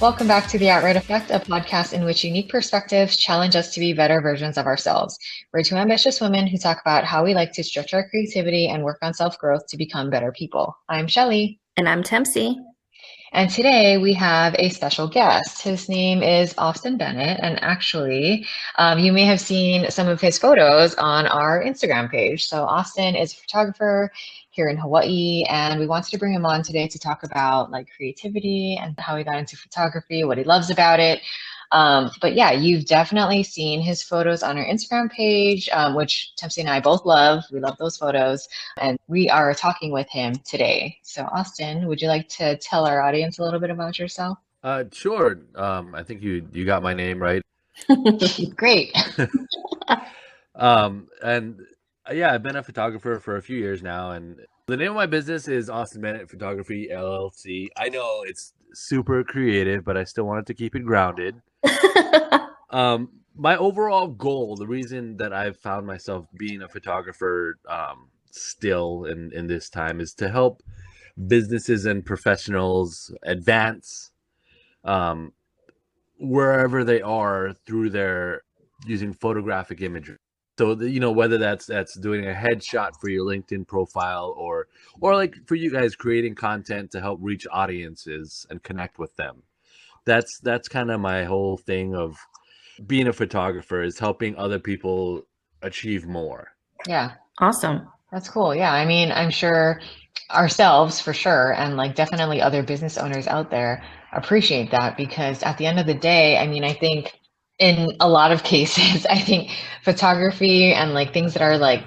Welcome back to The Outright Effect, a podcast in which unique perspectives challenge us to be better versions of ourselves. We're two ambitious women who talk about how we like to stretch our creativity and work on self-growth to become better people. I'm Shelley. And I'm Tempsy. And today we have a special guest. His name is Austin Bennett, and actually, you may have seen some of his photos on our Instagram page. So Austin is a photographer here in Hawaii, and we wanted to bring him on today to talk about like creativity and how he got into photography, what he loves about it. But yeah, you've definitely seen his photos on our Instagram page, which Tempsy and I both love. We love those photos. And we are talking with him today. So, Austin, would you like to tell our audience a little bit about yourself? Sure. I think you got my name right. Great. And yeah, I've been a photographer for a few years now, and the name of my business is Austin Bennett Photography LLC. I know it's super creative, but I still wanted to keep it grounded. My overall goal, the reason that I've found myself being a photographer still in this time, is to help businesses and professionals advance wherever they are through their using photographic imagery. So whether that's doing a headshot for your LinkedIn profile, or like for you guys creating content to help reach audiences and connect with them. That's kind of my whole thing of being a photographer, is helping other people achieve more. Yeah. Awesome. That's cool. Yeah. I mean, I'm sure ourselves for sure, and like definitely other business owners out there appreciate that, because at the end of the day, I mean, I think in a lot of cases, I think photography and like things that are like,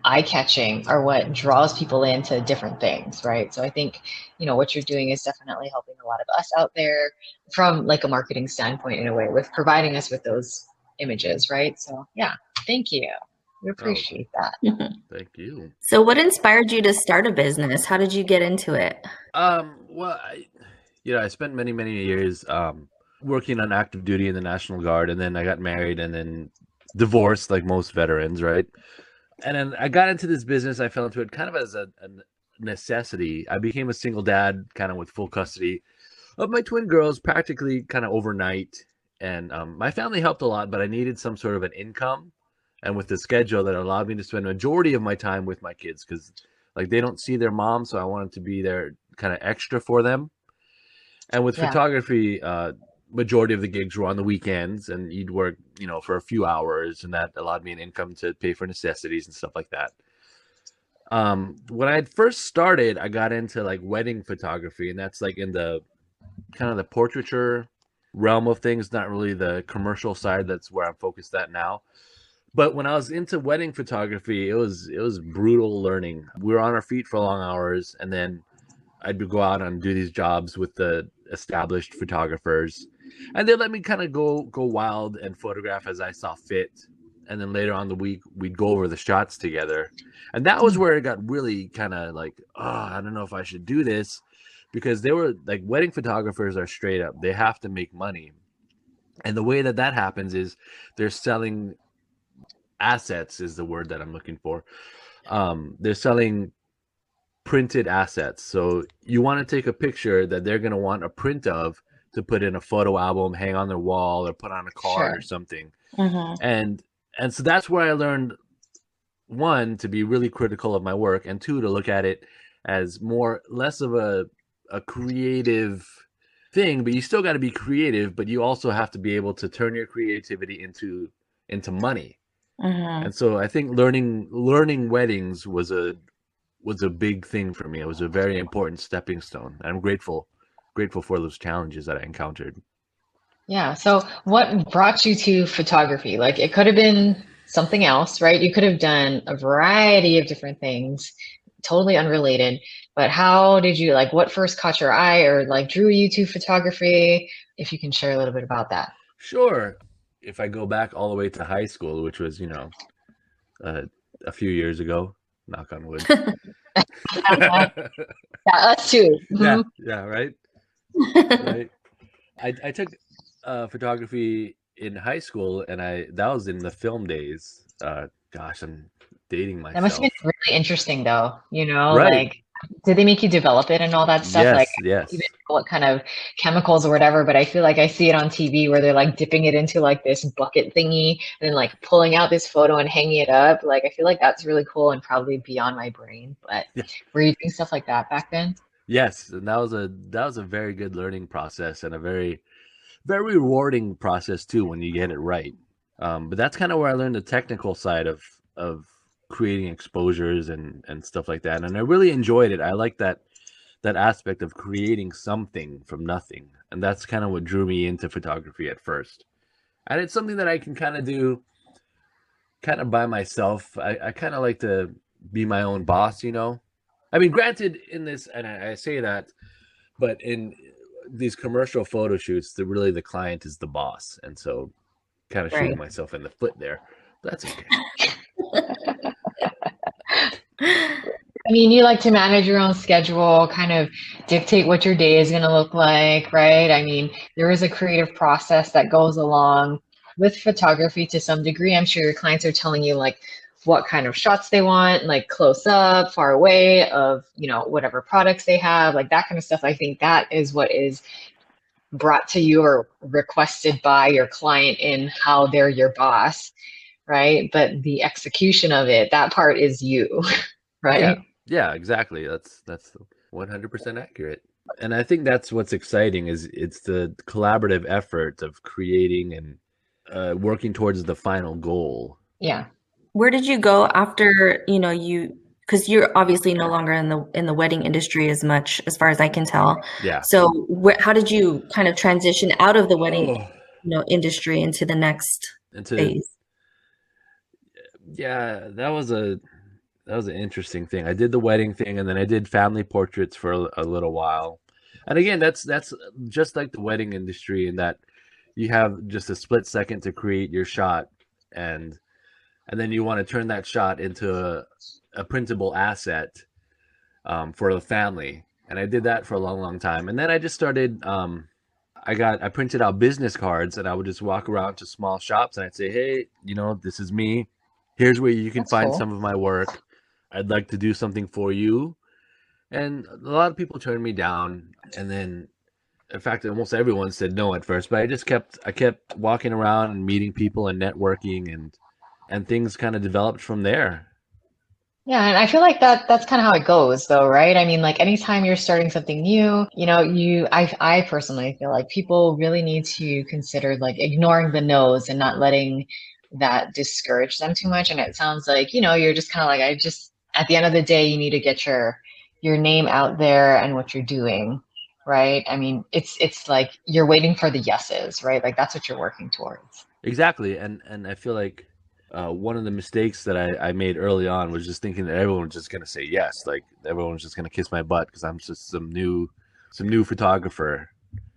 eye-catching are what draws people into different things, right? So I think, what you're doing is definitely helping a lot of us out there from like a marketing standpoint in a way, with providing us with those images, right? So yeah, thank you. We appreciate that. Thank you. So what inspired you to start a business? How did you get into it? Well, I spent many years working on active duty in the National Guard, and then I got married and then divorced, like most veterans, right? And then I got into this business. I fell into it kind of as a necessity. I became a single dad, kind of with full custody of my twin girls, practically kind of overnight. And my family helped a lot, but I needed some sort of an income, and with the schedule that allowed me to spend a majority of my time with my kids, because like they don't see their mom, so I wanted to be there kind of extra for them. And with photography, majority of the gigs were on the weekends, and you'd work, for a few hours, and that allowed me an income to pay for necessities and stuff like that. When I first started, I got into like wedding photography, and that's like in the kind of the portraiture realm of things, not really the commercial side. That's where I'm focused at now. But when I was into wedding photography, it was brutal learning. We were on our feet for long hours, and then I'd go out and do these jobs with the established photographers, and they let me kind of go wild and photograph as I saw fit. And then later on the week, we'd go over the shots together, and that was where it got really kind of like, I don't know if I should do this, because they were like, wedding photographers are straight up, they have to make money, and the way that happens is they're selling assets, is the word that I'm looking for. They're selling printed assets. So you want to take a picture that they're going to want a print of to put in a photo album, hang on their wall, or put on a card or something. And so that's where I learned, one, to be really critical of my work, and two, to look at it as less of a creative thing, but you still got to be creative, but you also have to be able to turn your creativity into money. And so I think learning weddings was a big thing for me. It was a very important stepping stone. I'm grateful for those challenges that I encountered. Yeah. So what brought you to photography? Like it could have been something else, right? You could have done a variety of different things, totally unrelated. But how did you, like, what first caught your eye or like drew you to photography? If you can share a little bit about that. Sure. If I go back all the way to high school, which was, a few years ago, knock on wood. Yeah, us too. Yeah, right. Right. I took photography in high school, and that was in the film days. Gosh, I'm dating That must myself. have been really interesting though, Right. like Did they make you develop it and all that stuff? Like, Yes, I don't even yes. know what kind of chemicals or whatever, but I feel like I see it on TV where they're like dipping it into like this bucket thingy and then like pulling out this photo and hanging it up. Like, I feel like that's really cool and probably beyond my brain. But Yeah. were you doing stuff like that back then? Yes, and that was a very good learning process and a very very rewarding process too when you get it right. But that's kind of where I learned the technical side of creating exposures and stuff like that, and I really enjoyed it. I like that aspect of creating something from nothing, and that's kind of what drew me into photography at first. And it's something that I can kind of do kind of by myself. I kind of like to be my own boss, you know. I mean, granted, in this, and I say that, but in these commercial photo shoots, really the client is the boss, and so kind of Right. shooting myself in the foot there. But that's okay. I mean, you like to manage your own schedule, kind of dictate what your day is going to look like, right? I mean, there is a creative process that goes along with photography to some degree. I'm sure your clients are telling you like what kind of shots they want, like close up, far away of, whatever products they have, like that kind of stuff. I think that is what is brought to you or requested by your client in how they're your boss, right? But the execution of it, that part is you, Yeah, right? yeah, exactly. That's 100% accurate. And I think that's what's exciting is it's the collaborative effort of creating and working towards the final goal. Yeah. Where did you go after, because you're obviously no longer in the wedding industry as much, as far as I can tell. Yeah. So how did you kind of transition out of the wedding, Oh, industry into the next and to phase? yeah, that was an interesting thing. I did the wedding thing, and then I did family portraits for a little while. And again, that's just like the wedding industry in that you have just a split second to create your shot, and and then you want to turn that shot into a printable asset for the family. And I did that for a long, long time. And then I just started. I printed out business cards, and I would just walk around to small shops, and I'd say, "Hey, this is me. Here's where you can That's find cool. some of my work. I'd like to do something for you." And a lot of people turned me down, and then in fact, almost everyone said no at first. But I kept walking around and meeting people and networking, and things kind of developed from there. Yeah, and I feel like that's kind of how it goes though, right? I mean, like anytime you're starting something new, I personally feel like people really need to consider like ignoring the no's and not letting that discourage them too much. And it sounds like, you're just kind of like, at the end of the day, you need to get your name out there and what you're doing, right? I mean, it's like you're waiting for the yeses, right? Like that's what you're working towards. Exactly, and I feel like one of the mistakes that I made early on was just thinking that everyone was just gonna say yes, like everyone was just gonna kiss my butt because I'm just some new photographer,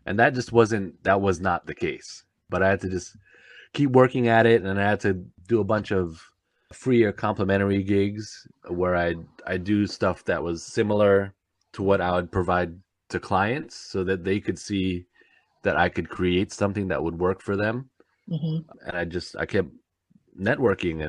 and that was not the case. But I had to just keep working at it, and I had to do a bunch of free or complimentary gigs where I do stuff that was similar to what I would provide to clients, so that they could see that I could create something that would work for them. Hmm. And I kept networking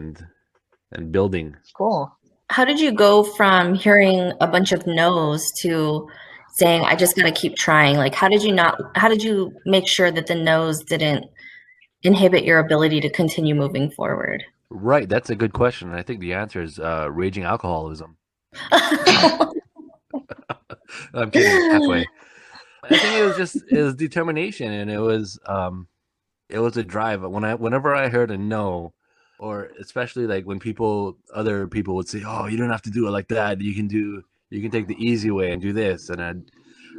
and building. Cool. How did you go from hearing a bunch of no's to saying, I just got to keep trying? Like, how did you make sure that the no's didn't inhibit your ability to continue moving forward? Right, that's a good question. And I think the answer is raging alcoholism. I'm kidding, halfway. I think it was determination, and it was a drive. Whenever I heard a no, or especially like when other people would say, "Oh, you don't have to do it like that. You can take the easy way and do this," and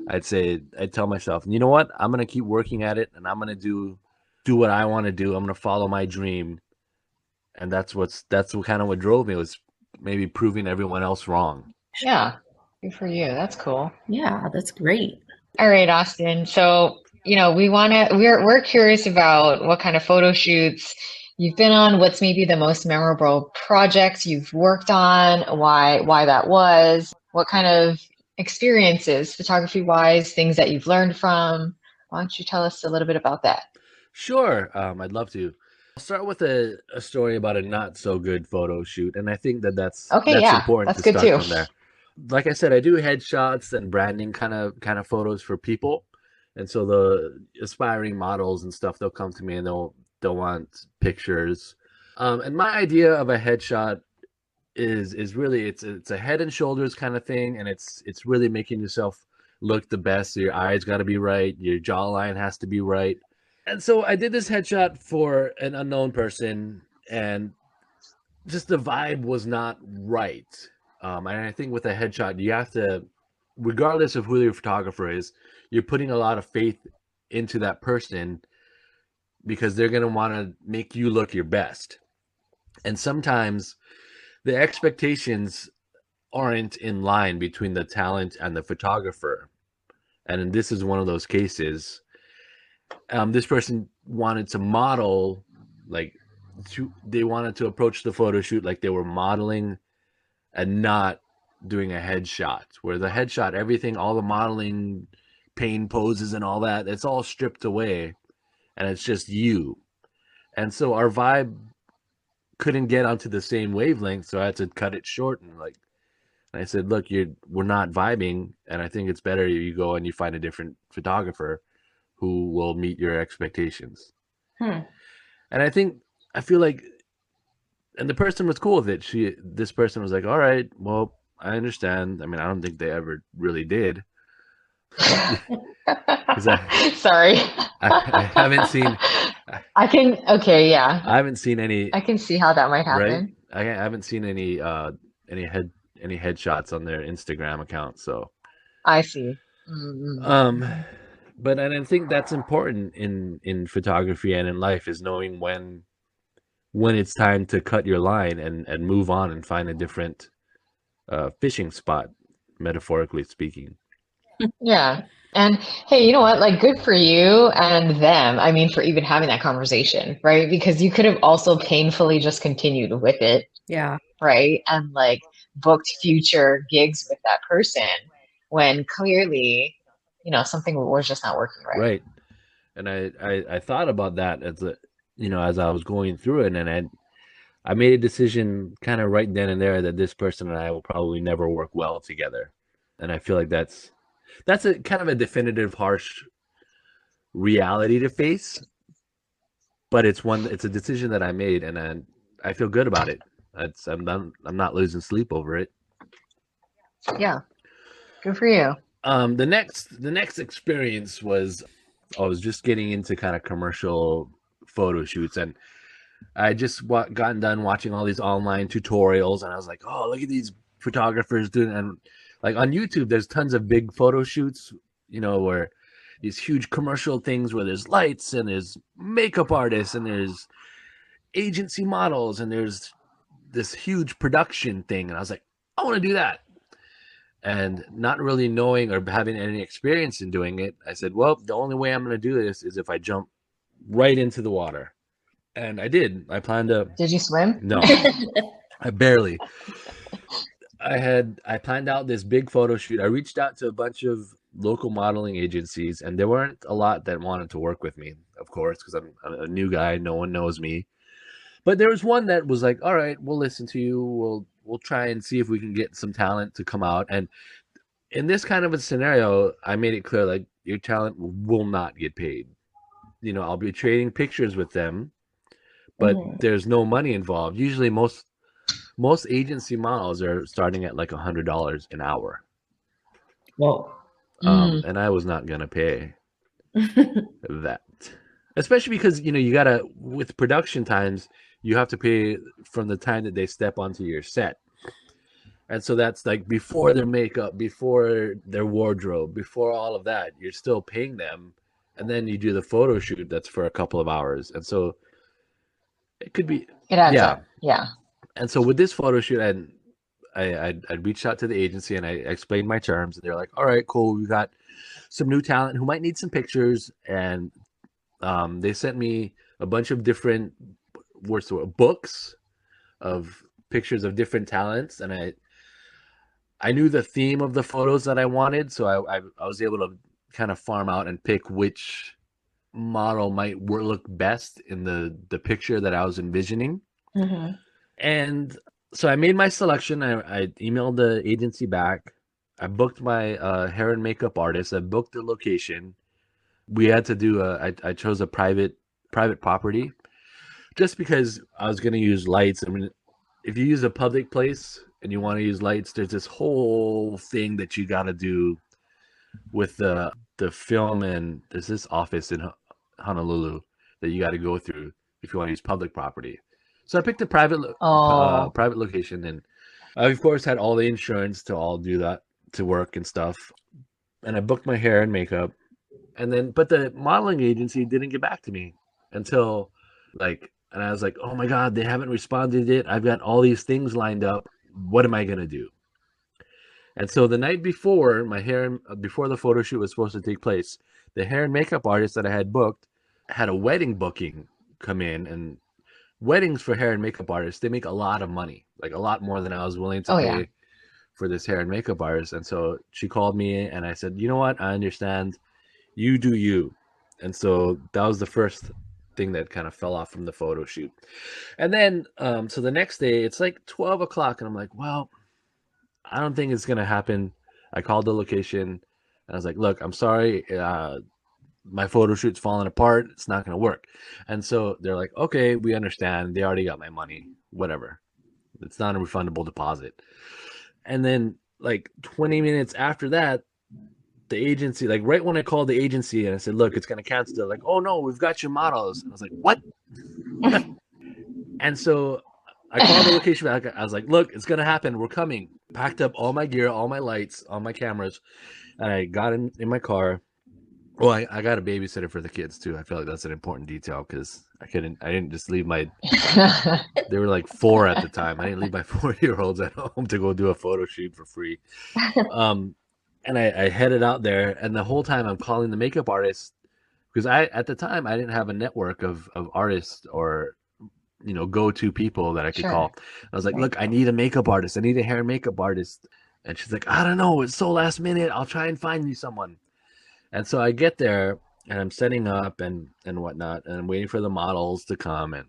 I'd tell myself, you know what? I'm gonna keep working at it, and I'm gonna do what I want to do. I'm gonna follow my dream, and that's what kind of what drove me was maybe proving everyone else wrong. Yeah. Good for you. That's cool. Yeah, that's great. All right, Austin. So, we're curious about what kind of photo shoots you've been on, what's maybe the most memorable projects you've worked on, why that was, what kind of experiences, photography wise, things that you've learned from. Why don't you tell us a little bit about that? Sure, I'd love to. I'll start with a story about a not so good photo shoot, and I think that that's Okay, that's yeah, important that's to good start too. from there. like I said, I do headshots and branding kind of photos for people. And so the aspiring models and stuff, they'll come to me and they'll want pictures. And my idea of a headshot is really it's a head and shoulders kind of thing, and it's really making yourself look the best. So your eyes got to be right, your jawline has to be right. And so I did this headshot for an unknown person, and just the vibe was not right. And I think with a headshot, you have to, regardless of who your photographer is, you're putting a lot of faith into that person because they're going to want to make you look your best. And sometimes the expectations aren't in line between the talent and the photographer. And this is one of those cases. This person wanted to model, like, they wanted to approach the photo shoot like they were modeling and not doing a headshot. Where the headshot, everything, all the modeling, pain poses and all that, it's all stripped away, and it's just you. And so our vibe couldn't get onto the same wavelength, so I had to cut it short. And I said, look, we're not vibing, and I think it's better you go and you find a different photographer who will meet your expectations. And I feel like, and the person was cool with it. This person was like, all right, well, I understand. I mean, I don't think they ever really did. Sorry. I haven't seen. Okay, yeah. I haven't seen any. I can see how that might happen. Right? I haven't seen any headshots on their Instagram account. So I see. But and I think that's important in photography and in life, is knowing when it's time to cut your line and move on and find a different fishing spot, metaphorically speaking. Yeah. And hey, you know what? Like, good for you and them. I mean, for even having that conversation, right? Because you could have also painfully just continued with it, Yeah. right? And like booked future gigs with that person when clearly, something was just not working right. Right. And I thought about that as as I was going through it, and I made a decision kind of right then and there that this person and I will probably never work well together. And I feel like that's a kind of a definitive, harsh reality to face, but it's a decision that I made, and I feel good about it. I'm not losing sleep over it. Yeah, good for you. The next experience was, I was just getting into kind of commercial photo shoots, and I just gotten done watching all these online tutorials, and I was like, oh, look at these photographers doing, and like on YouTube, there's tons of big photo shoots, where these huge commercial things where there's lights and there's makeup artists and there's agency models and there's this huge production thing. And I was like, I want to do that. And not really knowing or having any experience in doing it, I said, well, the only way I'm going to do this is if I jump right into the water. And I did. I planned to. Did you swim? No, I barely. I planned out this big photo shoot. I reached out to a bunch of local modeling agencies, and there weren't a lot that wanted to work with me, of course, because I'm a new guy. No one knows me. But there was one that was like, all right, we'll listen to you. We'll try and see if we can get some talent to come out. And in this kind of a scenario, I made it clear, like, your talent will not get paid. I'll be trading pictures with them, but there's no money involved. Usually most agency models are starting at like $100 an hour. Whoa. And I was not gonna pay that, especially because you gotta, with production times, you have to pay from the time that they step onto your set, and so that's like before their makeup, before their wardrobe, before all of that. You're still paying them, and then you do the photo shoot that's for a couple of hours, and so it could be it adds up. Yeah. And so with this photo shoot, I reached out to the agency and I explained my terms, and they're like, all right, cool. We got some new talent who might need some pictures. And they sent me a bunch of different books of pictures of different talents. And I knew the theme of the photos that I wanted. So I was able to kind of farm out and pick which model might look best in the picture that I was envisioning. Mm-hmm. And So I made my selection. I emailed the agency back. I booked my hair and makeup artist. I booked the location. We had to do I chose a private property just because I was going to use lights. I mean, if you use a public place and you want to use lights, there's this whole thing that you got to do with the film, and there's this office in Honolulu that you got to go through if you want to use public property. So I picked a Oh, private location, and I of course had all the insurance to all do that to work and stuff. And I booked my hair and makeup, and then but the modeling agency didn't get back to me until and I was like, oh my god, they haven't responded yet. I've got all these things lined up. What am I gonna do? And so the night before before the photo shoot was supposed to take place, the hair and makeup artist that I had booked had a wedding booking come in, and weddings for hair and makeup artists, they make a lot of money, like a lot more than I was willing to oh yeah. pay for this hair and makeup artist. And so she called me and I said, you know what? I understand. You do you. And so that was the first thing that kind of fell off from the photo shoot. And then, so the next day, it's like 12 o'clock, and I'm like, well, I don't think it's going to happen. I called the location and I was like, look, I'm sorry. My photo shoot's falling apart. It's not going to work. And so they're like, okay, we understand. They already got my money. Whatever. It's not a refundable deposit. And then, like 20 minutes after that, the agency, like right when I called the agency and I said, look, it's going to cancel, they're like, oh no, we've got your models. And I was like, what? And so I called the location back. I was like, look, it's going to happen. We're coming. Packed up all my gear, all my lights, all my cameras. And I got in my car. Well, I got a babysitter for the kids too. I feel like that's an important detail because I didn't just leave they were like 4 at the time. I didn't leave my 4-year-olds at home to go do a photo shoot for free. And I headed out there, and the whole time I'm calling the makeup artist because at the time I didn't have a network of artists or go-to people that I could Sure. call. I was like, Right. look, I need a makeup artist. I need a hair and makeup artist. And she's like, I don't know. It's so last minute. I'll try and find you someone. And so I get there and I'm setting up and whatnot, and I'm waiting for the models to come. And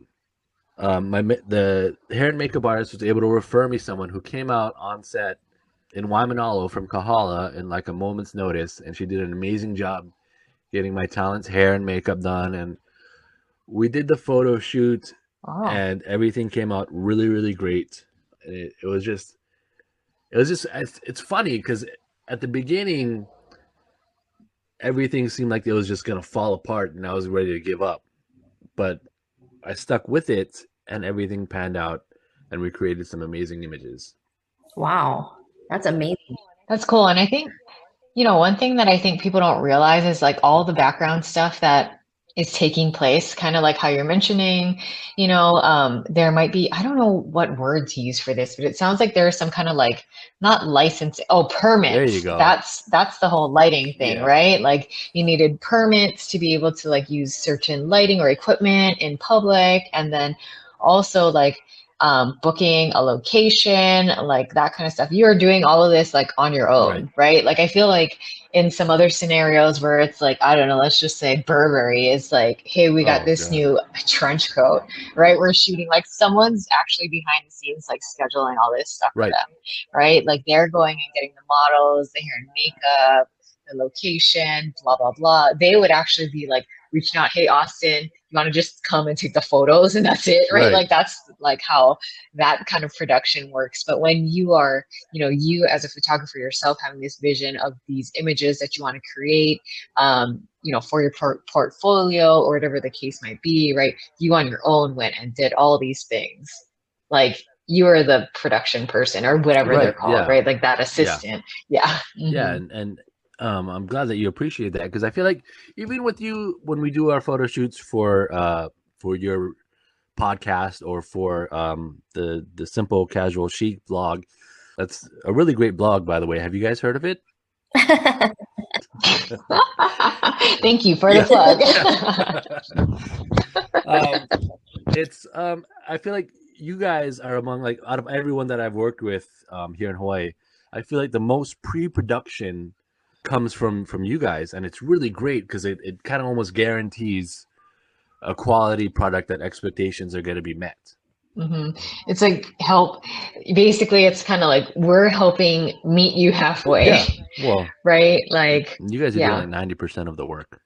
the hair and makeup artist was able to refer me someone who came out on set in Waimanalo from Kahala in like a moment's notice, and she did an amazing job getting my talent's hair and makeup done. And we did the photo shoot, Oh, and everything came out really, really great. And it's funny because at the beginning everything seemed like it was just gonna fall apart, and I was ready to give up. But I stuck with it, and everything panned out, and we created some amazing images. Wow, that's amazing. that's cool. And I think, one thing that I think people don't realize is like all the background stuff that is taking place, kind of like how you're mentioning, there might be, I don't know what word to use for this, but it sounds like there's some kind of like not license, oh, There you permits. go. That's the whole lighting thing, Yeah. right? Like you needed permits to be able to like use certain lighting or equipment in public, and then also like booking a location, like that kind of stuff. You are doing all of this like on your Right. own, right? Like I feel like in some other scenarios where it's like, I don't know, let's just say Burberry is like, hey, we got Oh this God. new trench coat, right? We're shooting like someone's actually behind the scenes, like scheduling all this stuff for Right. them, right? Like they're going and getting the models, the hair and makeup, the location, blah, blah, blah. They would actually be like reaching out, hey, Austin, you want to just come and take the photos and that's it, right? Right. Like that's like how that kind of production works. But when you are, you as a photographer yourself having this vision of these images that you want to create, for your portfolio or whatever the case might be, right? You on your own went and did all these things. Like you are the production person or whatever they're Right. called, Yeah. right? Like that Yeah. assistant. Yeah. Yeah. Hmm. And I'm glad that you appreciate that because I feel like even with you when we do our photo shoots for your podcast or for the Simple Casual Chic blog, that's a really great blog, by the way. Have you guys heard of it? Thank you for the Yeah. plug. um, it's I feel like you guys are among like out of everyone that I've worked with here in Hawaii, I feel like the most pre-production comes from you guys, and it's really great because it kind of almost guarantees a quality product that expectations are going to be met. hmm It's like help. Basically, it's kind of like we're helping meet you halfway, Yeah. Well, right? Like, you guys are doing yeah. like 90% of the work.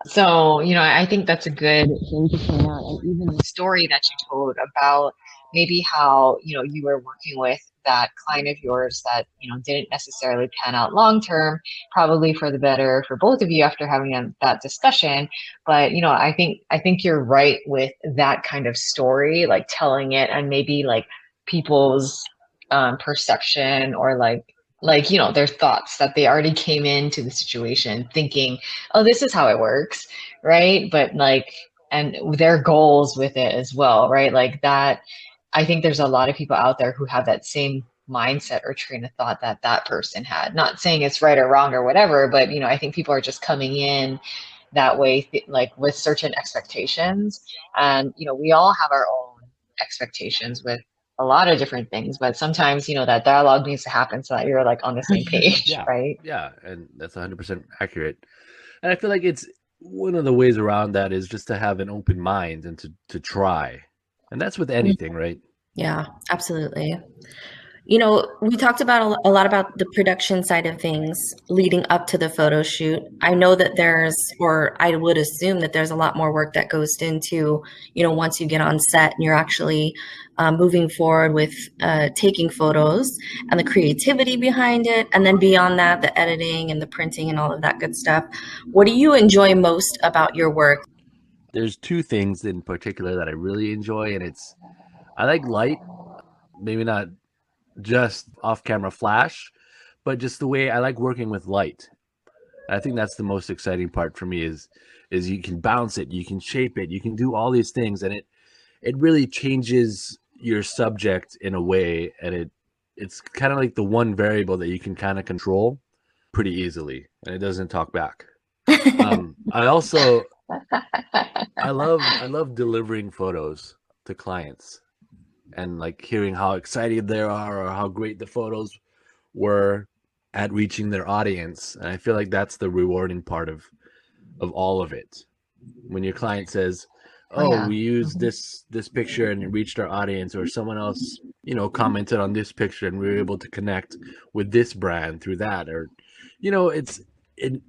So, I think that's a good thing to point out. And even the story that you told about maybe how, you were working with that client of yours that, didn't necessarily pan out long term, probably for the better for both of you after having that discussion. But, I think you're right with that kind of story, like telling it and maybe like people's perception or like their thoughts that they already came into the situation thinking, oh, this is how it works, right? But like, and their goals with it as well, right? Like that, I think there's a lot of people out there who have that same mindset or train of thought that that person had. Not saying it's right or wrong or whatever, but I think people are just coming in that way, like with certain expectations. And we all have our own expectations with a lot of different things, but sometimes that dialogue needs to happen so that you're like on the same page, Yeah. right? Yeah. And that's 100% accurate. And I feel like it's one of the ways around that is just to have an open mind and to try. And that's with anything, right? Yeah, absolutely. We talked about a lot about the production side of things leading up to the photo shoot. I know that or I would assume that there's a lot more work that goes into, once you get on set and you're actually moving forward with taking photos and the creativity behind it. And then beyond that, the editing and the printing and all of that good stuff. What do you enjoy most about your work? There's two things in particular that I really enjoy, and I like light, maybe not just off camera flash, but just the way I like working with light. I think that's the most exciting part for me is you can bounce it, you can shape it, you can do all these things, and it really changes your subject in a way, and it's kind of like the one variable that you can kind of control pretty easily, and it doesn't talk back. I also I love delivering photos to clients and like hearing how excited they are or how great the photos were at reaching their audience. And I feel like that's the rewarding part of all of it. When your client says, Oh "Oh, yeah. we used hmm this picture and it reached our audience," or someone else, commented on this picture and we were able to connect with this brand through that, or it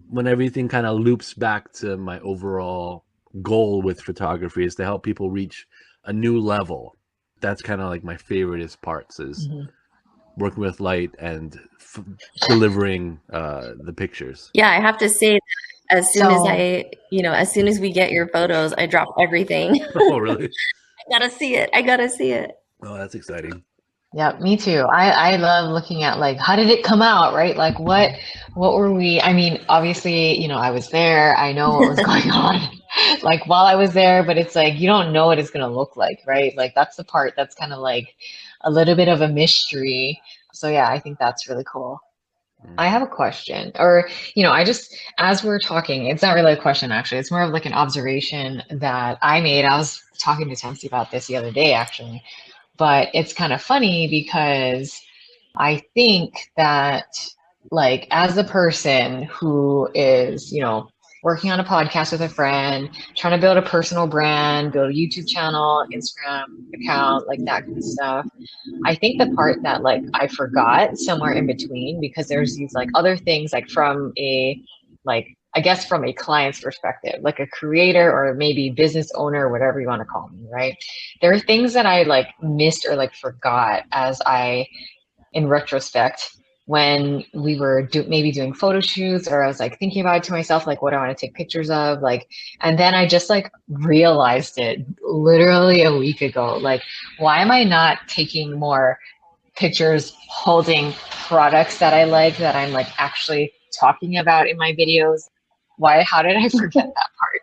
when everything kind of loops back to my overall goal with photography is to help people reach a new level. That's kind of like my favoriteest parts is hmm working with light and delivering the pictures. Yeah, I have to say that So, as soon as we get your photos, I drop everything. Oh, really? I gotta see it. I gotta see it. Oh, that's exciting. yeah, me too. I love looking at like how did it come out, right? Like what were we? I mean, obviously, I was there. I know what was going on like while I was there, but it's like you don't know what it's gonna look like, right? Like that's the part that's kind of like a little bit of a mystery. So yeah, I think that's really cool. I Mm. have a question, or I just as we're talking, it's not really a question actually. It's more of like an observation that I made. I was talking to Tansy about this the other day actually, but it's kind of funny because I think that, like, as a person who is, working on a podcast with a friend, trying to build a personal brand, build a YouTube channel, Instagram account, like that kind of stuff, I think the part that, like, I forgot somewhere in between, because there's these, like, other things, like, like, I guess from a client's perspective, like a creator or maybe business owner, whatever you want to call me, right? There are things that I like missed or like forgot as I in retrospect when we were maybe doing photo shoots or I was like thinking about it to myself, like what I want to take pictures of, like, and then I just like realized it literally a week ago. Like, why am I not taking more pictures holding products that I like that I'm like actually talking about in my videos? How did I forget that part?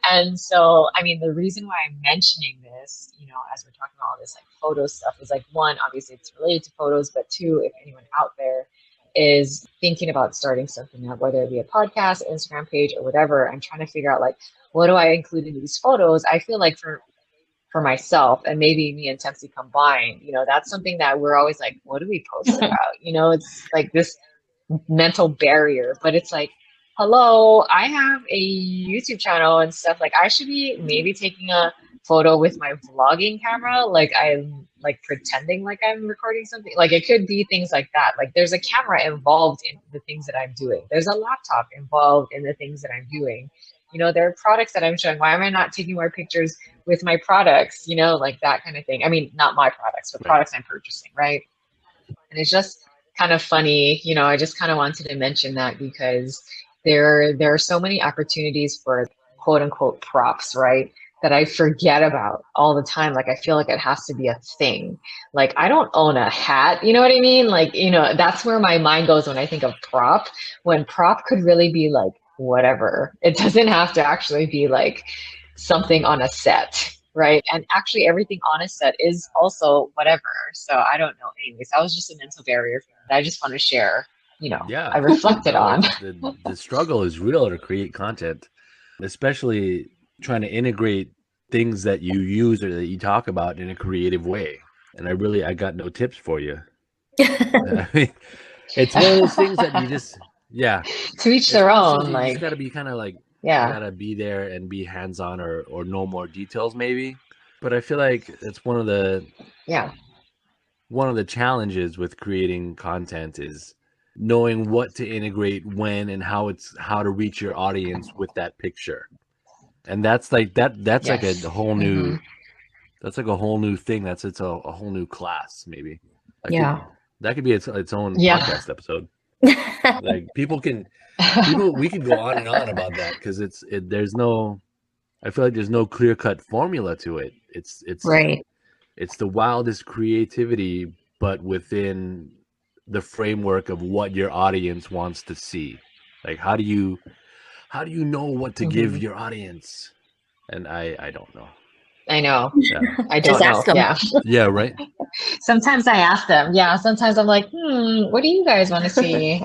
And so, I mean, the reason why I'm mentioning this, as we're talking about all this like photo stuff is like one, obviously it's related to photos, but two, if anyone out there is thinking about starting something up, whether it be a podcast, Instagram page, or whatever, I'm trying to figure out like, what do I include in these photos? I feel like for myself and maybe me and Tempsy combined, that's something that we're always like, what do we post about? It's like this mental barrier, but it's like hello, I have a YouTube channel and stuff. Like, I should be maybe taking a photo with my vlogging camera. Like, I'm like pretending like I'm recording something. Like, it could be things like that. Like, there's a camera involved in the things that I'm doing, there's a laptop involved in the things that I'm doing. There are products that I'm showing. Why am I not taking more pictures with my products? Like that kind of thing. I mean, not my products, but Right. products I'm purchasing, right? And it's just kind of funny, I just kind of wanted to mention that because there are so many opportunities for quote unquote props, right? That I forget about all the time. Like I feel like it has to be a thing. Like I don't own a hat, you know what I mean? Like, that's where my mind goes when I think of prop, when prop could really be like whatever. It doesn't have to actually be like something on a set, right? And actually, everything on a set is also whatever. So I don't know. Anyways, that was just a mental barrier for me that I just want to share. I Yeah. reflected No, on. the struggle is real to create content, especially trying to integrate things that you use or that you talk about in a creative way. And I got no tips for you. I mean, it's one of those things that you just, yeah, To each it's their one of those things own. you just got Like, to be kind of like, you yeah, got to be there and be hands on or know more details maybe. But I feel like it's yeah, one of the challenges with creating content is knowing what to integrate when and how to reach your audience with that picture. And that's like yes. a whole Hmm. new that's like a whole new thing. It's a whole new class maybe. That could Yeah. that could be its own Yeah. podcast episode. Like people we could go on and on about that because there's no I feel like there's no clear cut formula to it. Right. It's the wildest creativity, but within the framework of what your audience wants to see. Like how do you know what to give Hmm. your audience? And I don't know. I know. Yeah. I Just don't know. ask them. Yeah. Yeah, right. Sometimes I ask them. Yeah. Sometimes I'm like, what do you guys want to see?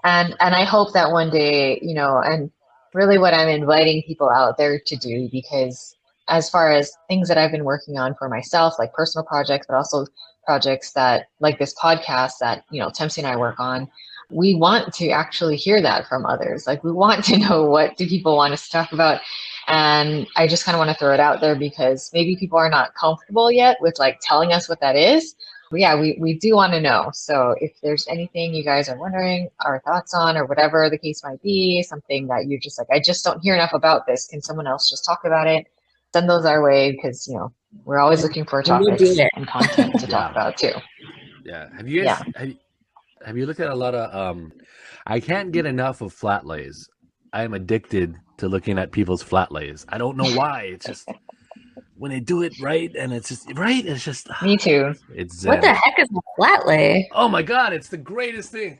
And I hope that one day, and really what I'm inviting people out there to do, because as far as things that I've been working on for myself, like personal projects, but also projects that like this podcast that, Tempsy and I work on, we want to actually hear that from others. Like we want to know what do people want us to talk about. And I just kind of want to throw it out there because maybe people are not comfortable yet with like telling us what that is. But yeah, we do want to know. So if there's anything you guys are wondering, our thoughts on, or whatever the case might be, something that you're just like, I just don't hear enough about this. Can someone else just talk about it? Send those our way because, we're always looking for And we'll do topics it. and content to talk Yeah. about too. Yeah. Have you Yeah. guys have you looked at a lot of I can't get enough of flat lays. I am addicted to looking at people's flat lays. I don't know why. It's just when they do it right and it's just right, it's just Me too. it's What the zen. heck is a flat lay? Oh my god, it's the greatest thing.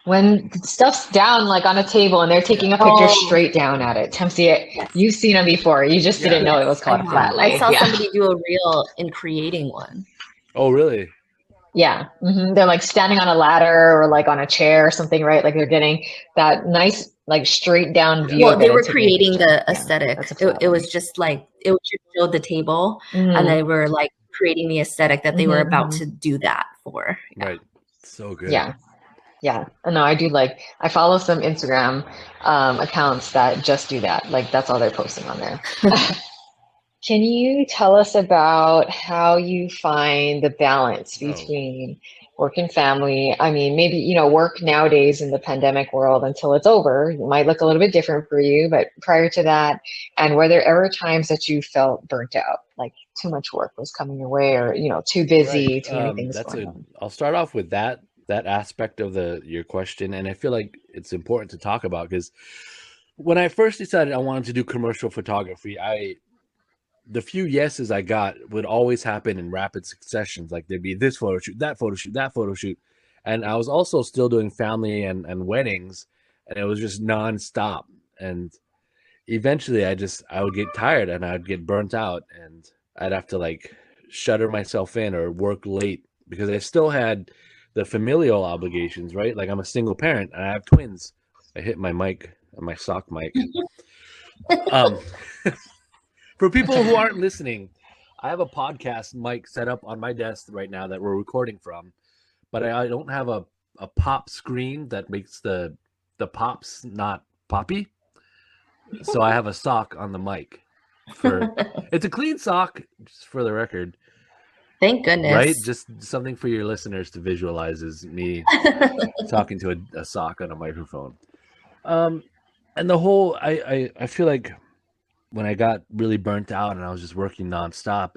When stuff's down like on a table and they're Yeah. taking a picture Oh, straight down at it. Tempsy, yes. you've seen them before. You just didn't Yeah. know Yes, it was I called a have. flat I lay. saw Yeah. somebody do a reel in creating one. Oh really? Yeah. They're like standing on a ladder or like on a chair or something, right? Like they're getting that nice, like straight down Yeah. view Well, of it they and were taking a creating picture. the Yeah. That's aesthetic. a It, flat it lay. was just like it would just show the table, and Mm-hmm. they were like creating the aesthetic that they were about Mm-hmm. to do that for. Yeah. Right. So good. Yeah. Yeah. No, I do like, I follow some Instagram accounts that just do that. Like that's all they're posting on there. Can you tell us about how you find the balance Oh. between work and family? I mean, maybe, work nowadays in the pandemic world until it's over, it might look a little bit different for you, but prior to that, and were there ever times that you felt burnt out, like too much work was coming your way or, too Right. busy, too many things going on? I'll start off with that aspect of your question, and I feel like it's important to talk about because when I first decided I wanted to do commercial photography, the few yeses I got would always happen in rapid successions. Like there'd be this photo shoot, that photo shoot, that photo shoot. And I was also still doing family and weddings, and it was just nonstop. And eventually I would get tired and I'd get burnt out and I'd have to like shutter myself in or work late because I still had the familial obligations, right? Like I'm a single parent and I have twins. I hit my mic, my sock mic. Um, for people who aren't listening, I have a podcast mic set up on my desk right now that we're recording from, but I don't have a pop screen that makes the pops not Poppy. So I have a sock on the mic. It's a clean sock, just for the record. Thank goodness. Right? Just something for your listeners to visualize is me talking to a sock on a microphone. And the whole, I feel like when I got really burnt out and I was just working nonstop,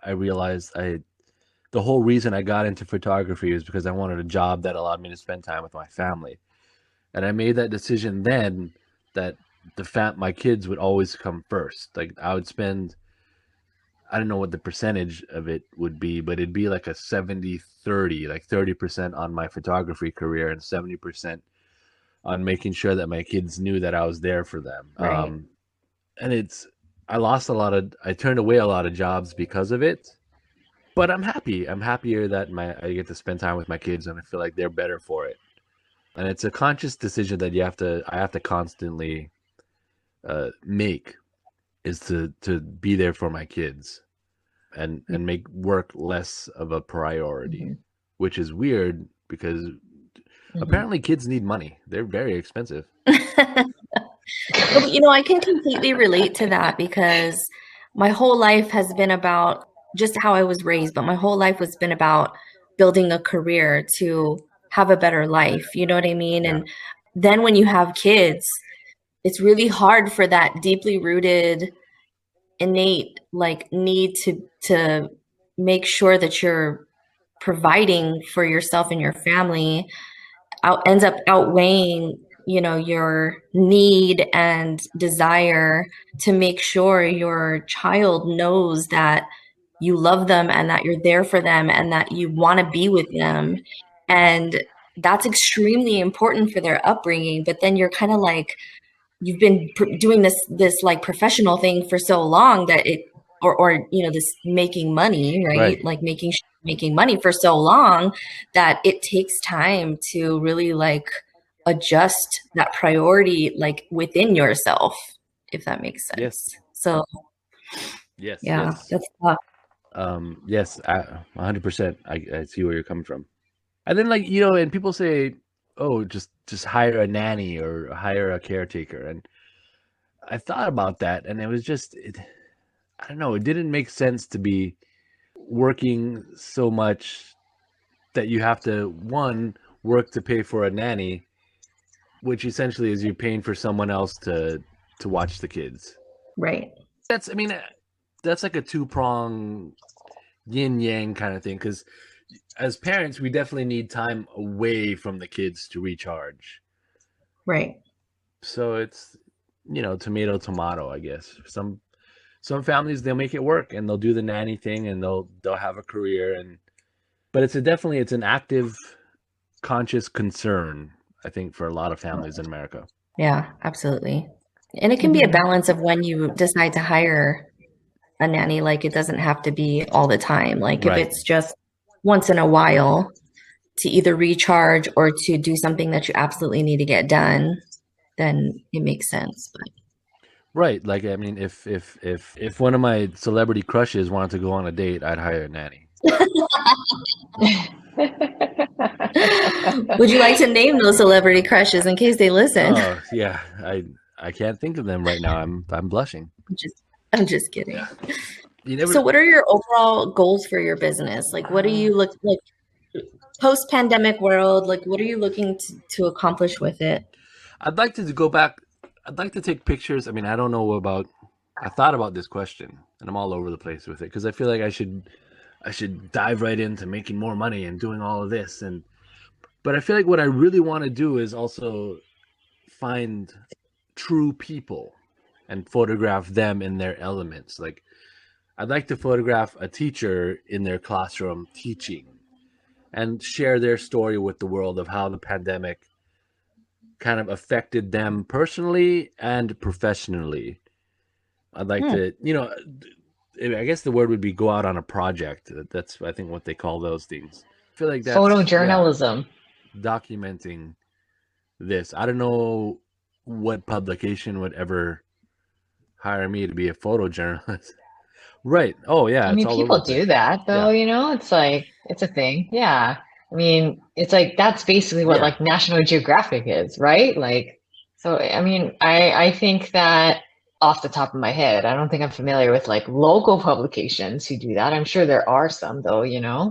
I realized the whole reason I got into photography is because I wanted a job that allowed me to spend time with my family. And I made that decision then that my kids would always come first. Like I would spend, I don't know what the percentage of it would be, but it'd be like a 70-30, like 30% on my photography career and 70% on making sure that my kids knew that I was there for them. Right. And I turned away a lot of jobs because of it, but I'm happy. I'm happier that I get to spend time with my kids and I feel like they're better for it. And it's a conscious decision that I have to constantly make, is to be there for my kids and make work less of a priority, which is weird because apparently kids need money. They're very expensive. I can completely relate to that because my whole life has been about just how I was raised, but my whole life has been about building a career to have a better life. You know what I mean? Yeah. And then when you have kids, it's really hard for that deeply rooted, innate need to make sure that you're providing for yourself and your family ends up outweighing your need and desire to make sure your child knows that you love them and that you're there for them and that you want to be with them. And that's extremely important for their upbringing. But then you're kind of like, you've been doing this like professional thing for so long that this making money, right? Like making money for so long that it takes time to really like adjust that priority like within yourself, if that makes sense. Yes. So yes, yeah, yes. that's tough. Yes, 100%. I see where you're coming from. And then and people say, oh, just hire a nanny or hire a caretaker. And I thought about that and it was just, I don't know, it didn't make sense to be working so much that you have to, one, work to pay for a nanny, which essentially is you're paying for someone else to watch the kids. Right. That's like a two-prong yin-yang kind of thing, because as parents, we definitely need time away from the kids to recharge. Right. So it's, tomato, tomato, I guess. Some families, they'll make it work and they'll do the nanny thing and they'll have a career, but it's an active, conscious concern, I think, for a lot of families in America. Yeah, absolutely. And it can be a balance of when you decide to hire a nanny. Like it doesn't have to be all the time. Like Right. if it's just once in a while to either recharge or to do something that you absolutely need to get done, then it makes sense. But right. Like, I mean, if one of my celebrity crushes wanted to go on a date, I'd hire a nanny. would you like to name those celebrity crushes in case they listen? Oh, yeah. I can't think of them right now. I'm blushing. I'm just kidding. Yeah. So what are your overall goals for your business? Like, what do you look like post-pandemic world? Like, what are you looking to accomplish with it? I'd like to go back. I'd like to take pictures. I mean, I don't know I thought about this question and I'm all over the place with it because I feel like I should dive right into making more money and doing all of this. But I feel like what I really want to do is also find true people and photograph them in their elements. Like, I'd like to photograph a teacher in their classroom teaching and share their story with the world of how the pandemic kind of affected them personally and professionally. I'd like to, I guess the word would be go out on a project. That's, I think, what they call those things. I feel like that's photojournalism. Documenting this. I don't know what publication would ever hire me to be a photojournalist. Right. Oh, yeah. I mean, people do that though, it's like, it's a thing. Yeah. I mean, it's like, that's basically what like National Geographic is, right? Like, So, I mean, I think that off the top of my head, I don't think I'm familiar with like local publications who do that. I'm sure there are some though,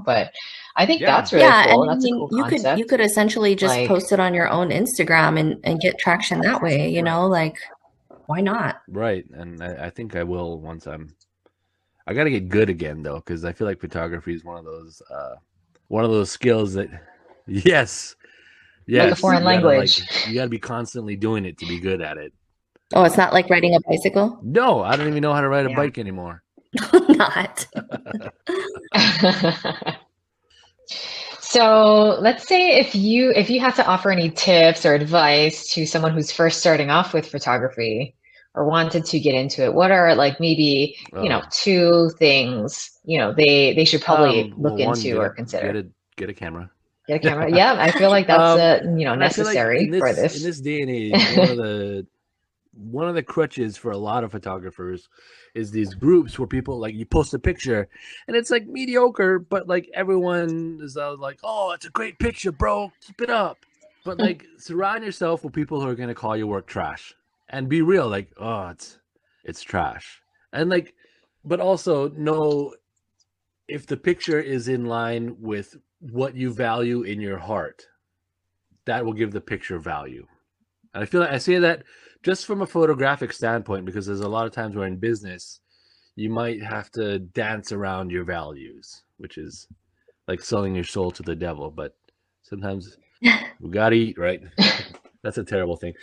but I think Yeah, that's really Yeah, and cool. I That's a mean, cool you concept. could essentially just Like, post it on your own Instagram and get traction that way, like why not? right. And I think I will once I got to get good again though, because I feel like photography is one of those skills that, yes, like a yes, foreign language. you gotta be constantly doing it to be good at it. Oh, it's not like riding a bicycle? No, I don't even know how to ride a Yeah. bike anymore. Not. So let's say if you had to offer any tips or advice to someone who's first starting off with photography or wanted to get into it, what are like maybe, Oh, two things, they should probably well, look one, into or consider? get a camera. Get a camera. Yeah, I feel like that's And I feel like necessary for in this. this day and age, one of the crutches for a lot of photographers is these groups where people like you post a picture and it's like mediocre, but like everyone is like, "Oh, it's a great picture, bro. Keep it up." But like surround yourself with people who are gonna call your work trash and be real, like, "Oh, it's trash," and like, but also know if the picture is in line with what you value in your heart, that will give the picture value. And I feel like I say that just from a photographic standpoint, because there's a lot of times where in business, you might have to dance around your values, which is like selling your soul to the devil. But sometimes we gotta eat, right? That's a terrible thing.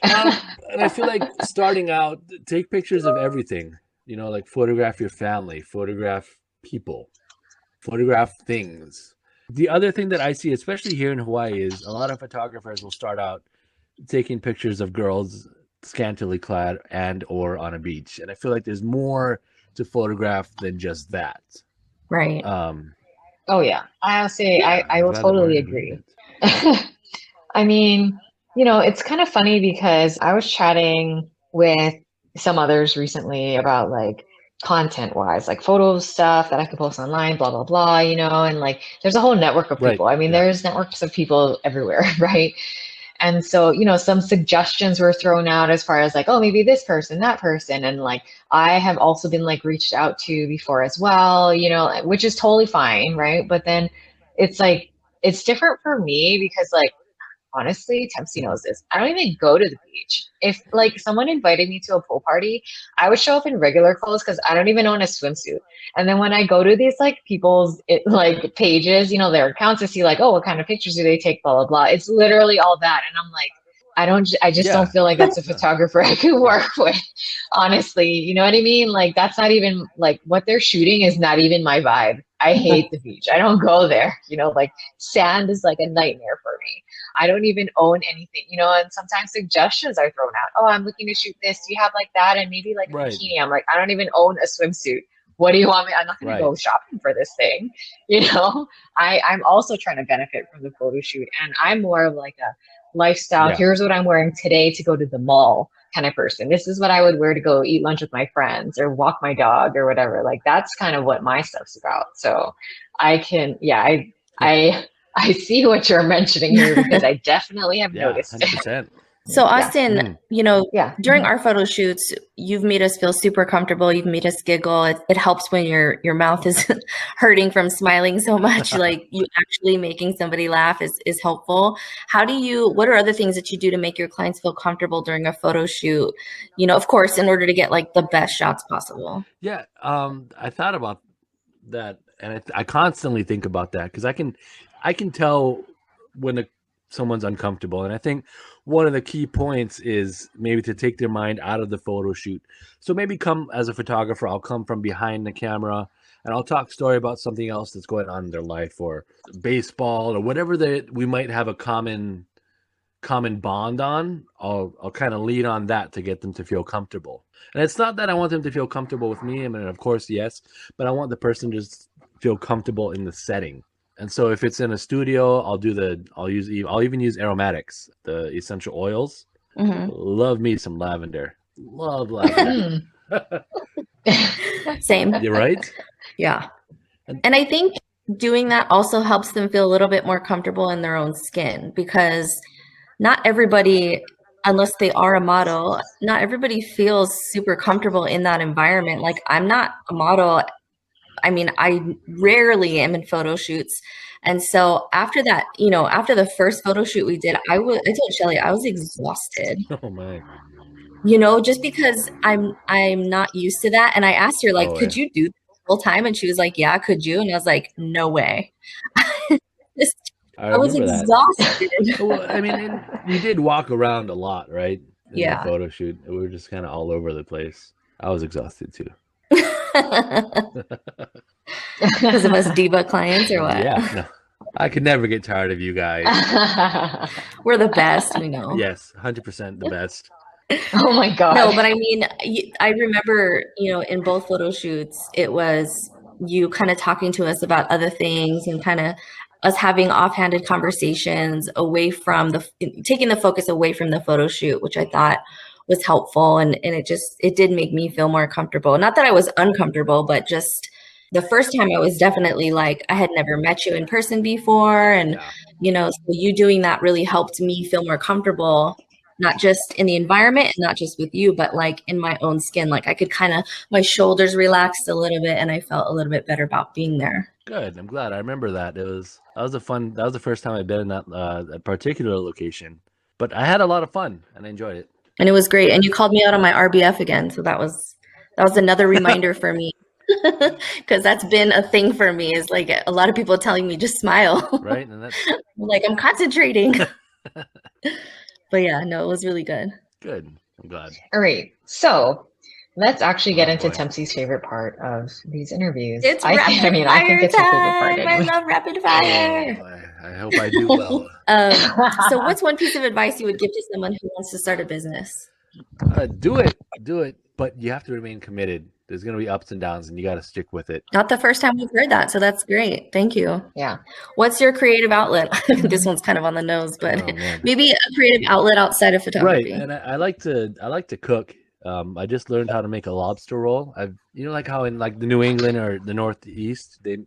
And I feel like starting out, take pictures of everything. Like photograph your family, photograph people, photograph things. The other thing that I see, especially here in Hawaii, is a lot of photographers will start out taking pictures of girls scantily clad and or on a beach, and I feel like there's more to photograph than just that. Right. um Oh yeah. I'll say yeah, I I'm will glad that we're totally in agree. agreement. I mean, it's kind of funny because I was chatting with some others recently about like content wise, like photo stuff that I could post online, blah, blah, blah, and like there's a whole network of Right, people. I mean, yeah, there's networks of people everywhere, right? And so, some suggestions were thrown out as far as like, oh, maybe this person, that person. And like, I have also been like reached out to before as well, which is totally fine, right? But then it's like, it's different for me because like, honestly, Tempsy knows this. I don't even go to the beach. If like someone invited me to a pool party, I would show up in regular clothes because I don't even own a swimsuit. And then when I go to these like people's like pages, their accounts to see like, oh, what kind of pictures do they take, blah blah blah. It's literally all that, and I'm like, I just don't yeah, feel like that's a yeah, photographer I could work with. Honestly, you know what I mean? Like that's not even like what they're shooting is not even my vibe. I hate the beach. I don't go there. Like sand is like a nightmare for me. I don't even own anything, and sometimes suggestions are thrown out. Oh, I'm looking to shoot this. Do you have like that? And maybe like a right, bikini. I'm like, I don't even own a swimsuit. What do you want me? I'm not going to right, go shopping for this thing. You know, I'm also trying to benefit from the photo shoot. And I'm more of like a lifestyle. yeah, Here's what I'm wearing today to go to the mall kind of person. This is what I would wear to go eat lunch with my friends or walk my dog or whatever. Like that's kind of what my stuff's about. So yeah, I see what you're mentioning here because I definitely have yeah, noticed it. 100%. So Yeah. Austin, Yeah. during our photo shoots, you've made us feel super comfortable. You've made us giggle. It helps when your mouth is hurting from smiling so much. Like you actually making somebody laugh is helpful. What are other things that you do to make your clients feel comfortable during a photo shoot? Of course, in order to get like the best shots possible. Yeah, I thought about that, and I constantly think about that because I can tell when someone's uncomfortable, and I think one of the key points is maybe to take their mind out of the photo shoot. So maybe come as a photographer, I'll come from behind the camera and I'll talk story about something else that's going on in their life or baseball or whatever that we might have a common bond on. I'll kind of lead on that to get them to feel comfortable. And it's not that I want them to feel comfortable with me. I mean, of course, yes, but I want the person to just feel comfortable in the setting. And so if it's in a studio, I'll even use aromatics, the essential oils. Mm-hmm. Love me some lavender. Love lavender. Same. You're right. Yeah. And I think doing that also helps them feel a little bit more comfortable in their own skin because not everybody unless they are a model, not everybody feels super comfortable in that environment. Like I'm not a model. I mean, I rarely am in photo shoots. And so after that, after the first photo shoot we did, I told Shelly I was exhausted. Oh my. Just because I'm not used to that. And I asked her, like, could you do this full time? And she was like, yeah, could you? And I was like, no way. I was exhausted. Well, I mean, we did walk around a lot, right? In Yeah. the photo shoot. We were just kind of all over the place. I was exhausted too. Because of us diva clients or what? Yeah, no. I could never get tired of you guys. We're the best, we know. Yes, 100% the best. Oh my God. No, but I mean, I remember, in both photo shoots, it was you kind of talking to us about other things and kind of us having offhanded conversations away from taking the focus away from the photo shoot, which I thought was helpful. And it did make me feel more comfortable. Not that I was uncomfortable, but just the first time I was definitely like, I had never met you in person before. And, so you doing that really helped me feel more comfortable, not just in the environment and not just with you, but like in my own skin. Like I could my shoulders relaxed a little bit and I felt a little bit better about being there. Good. I'm glad. I remember that. That was the first time I'd been in that particular location, but I had a lot of fun and I enjoyed it. And it was great. And you called me out on my RBF again. So that was another reminder for me. Because that's been a thing for me, is like a lot of people telling me just smile. Right. And that's like I'm concentrating. But yeah, no, it was really good. Good. I'm glad. All right. So let's actually get into Tempsy's favorite part of these interviews. It's I think it's her favorite part. I love rapid fire. I hope I do well. So what's one piece of advice you would give to someone who wants to start a business? Do it, but you have to remain committed. There's going to be ups and downs, and you got to stick with it. Not the first time we've heard that, so that's great. Thank you. Yeah. What's your creative outlet? This one's kind of on the nose, but maybe a creative outlet outside of photography. Right, and I like to cook. I just learned how to make a lobster roll. Like how in like the New England or the Northeast, I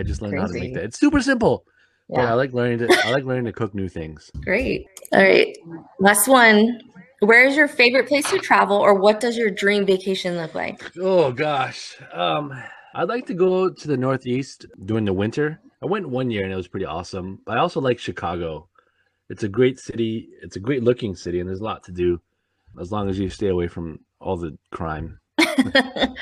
just learned how to make that. It's super simple. Yeah, but I like learning to cook new things. Great. All right, last one. Where is your favorite place to travel, or what does your dream vacation look like? Oh gosh, I'd like to go to the Northeast during the winter. I went one year and it was pretty awesome. I also like Chicago. It's a great city. It's a great looking city, and there's a lot to do as long as you stay away from all the crime. I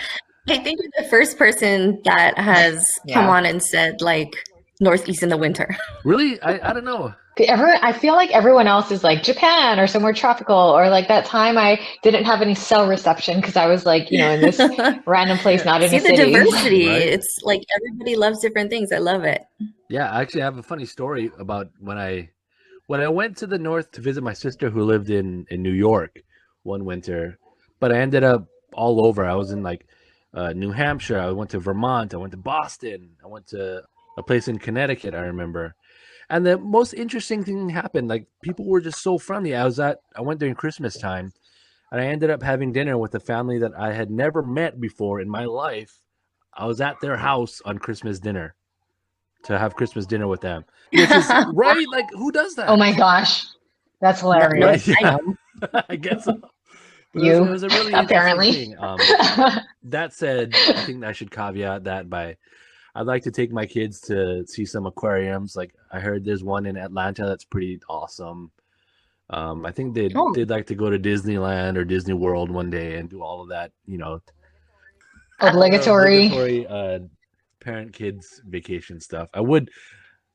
think you're the first person that has come on and said like Northeast in the winter. Really? I don't know. I feel like everyone else is like Japan or somewhere tropical, or like that time I didn't have any cell reception because I was like, in this random place, not in a city. See the diversity. Right? It's like everybody loves different things. I love it. Yeah, I actually have a funny story about when I went to the north to visit my sister who lived in New York one winter, but I ended up all over. I was in like New Hampshire. I went to Vermont. I went to Boston. I went to a place in Connecticut, I remember. And the most interesting thing happened. Like, people were just so friendly. I went during Christmas time, and I ended up having dinner with a family that I had never met before in my life. I was at their house on Christmas dinner to have Christmas dinner with them. Which is, right? Like, who does that? Oh my gosh. That's hilarious. Right? Yeah. I guess so. But it was a really apparently thing. That said, I think I should caveat that by I'd like to take my kids to see some aquariums. Like, I heard there's one in Atlanta that's pretty awesome. I think they'd like to go to Disneyland or Disney World one day and do all of that, obligatory parent kids vacation stuff. I would,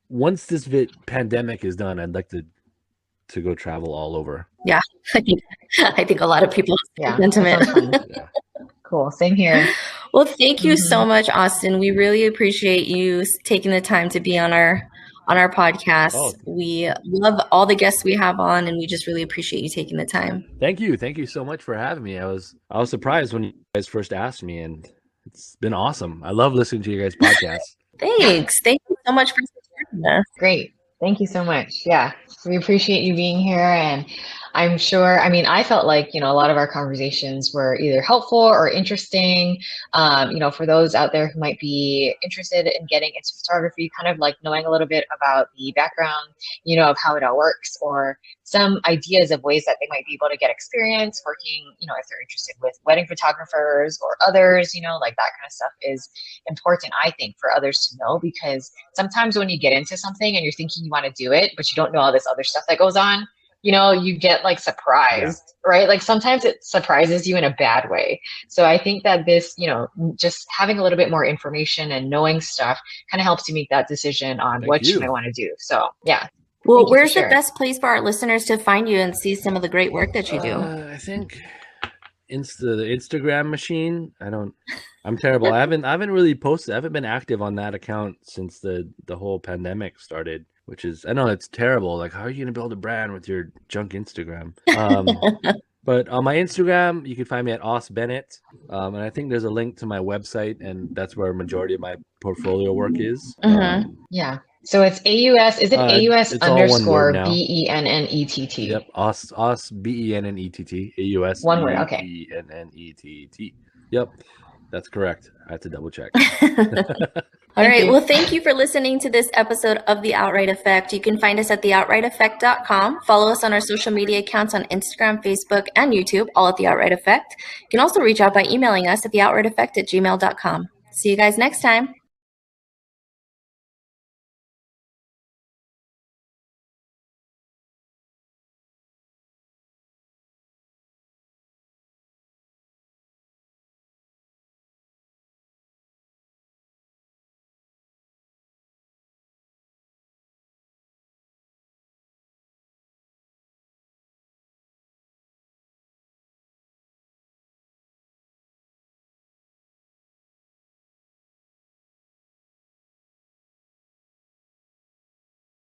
once this pandemic is done, I'd like to go travel all over. Yeah, I think a lot of people have sentiment. Yeah. Cool. Same here. Well, thank you so much, Austin. We really appreciate you taking the time to be on our podcast. We love all the guests we have on, and we just really appreciate you taking the time. Thank you. Thank you so much for having me. I was surprised when you guys first asked me, and it's been awesome. I love listening to you guys' podcast. Thanks. Thank you so much for supporting us. Great. Thank you so much. Yeah, we appreciate you being here, and I'm sure, I mean, I felt like, a lot of our conversations were either helpful or interesting. For those out there who might be interested in getting into photography, kind of like knowing a little bit about the background, of how it all works, or some ideas of ways that they might be able to get experience working, if they're interested with wedding photographers or others, like that kind of stuff is important, I think, for others to know, because sometimes when you get into something and you're thinking you want to do it, but you don't know all this other stuff that goes on, you get like Yeah. surprised, right? Like sometimes it surprises you in a bad way. So I think that this, just having a little bit more information and knowing stuff kind of helps you make that decision on Thank what should I you. want to do. So yeah. Well, Thank you for where's the sharing. best place for our listeners to find you and see some of the great work that you do? I think the Instagram machine. I'm terrible. I haven't really posted. I haven't been active on that account since the whole pandemic started, which is, I know it's terrible. Like, how are you gonna build a brand with your junk Instagram? But on my Instagram, you can find me at Bennett. And I think there's a link to my website, and that's where a majority of my portfolio work is. Yeah. So it's AUS, is it AUS It's all one word now. BENNETT? Yep, BENNETT, AUS One word, okay. BENNETT. Yep, that's correct. I had to double check. All right. you. Well, thank you for listening to this episode of The Outright Effect. You can find us at theoutrighteffect.com. Follow us on our social media accounts on Instagram, Facebook, and YouTube, all at The Outright Effect. You can also reach out by emailing us at theoutrighteffect@gmail.com. See you guys next time.